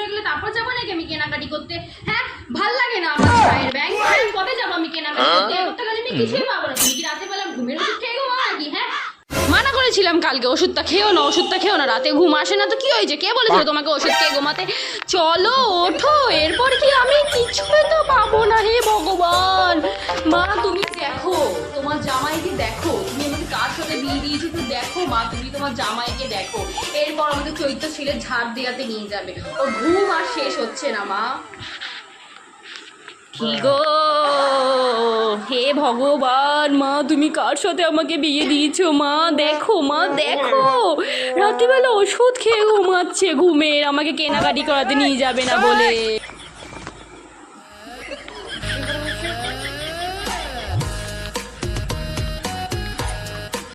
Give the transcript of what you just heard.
গেলে তারপর যাবো নাকি আমি কেনাকাটি করতে? হ্যাঁ, ভাল লাগে না আমার চায়ের ব্যাগ। কবে যাবো আমি কেনাকাটি করতে? করতে গেলে আমি কিছুই পাবো না। তুমি কি রাতে বেলা ঘুমের ওষুধ খেয়ে ঘুমা নাকি? হ্যাঁ, মানা করেছিলাম কালকে ওষুধটা খেও না, ওষুধটা খেও না, রাতে ঘুম আসে না। তো কি হয়েছে? কে বলেছিল তোমাকে ওষুধ খেয়ে ঘুমাতে? চলো ওঠো, এরপর কি আমি কিছুই তো পাবো না। হে ভগবান, মা তুমি দেখো তোমার জামাইকে দেখো, তুমি আমাকে কার সাথে বিয়ে দিয়েছো তো দেখো মা, তুমি তোমার জামাইকে দেখো। এরপর আমাদের চৈত্র ছেলে ঝাড় দেওয়াতে নিয়ে যাবে। ও ঘুম আর শেষ হচ্ছে না মা। কি গো, হে ভগবান, মা তুমি কার সাথে আমাকে বিয়ে দিয়েছো? মা দেখো, মা দেখো, রাত্রিবেলা ওষুধ খেয়ে ঘুমাচ্ছে, ঘুমের আমাকে কেনাকাটি করাতে নিয়ে যাবে না বলে।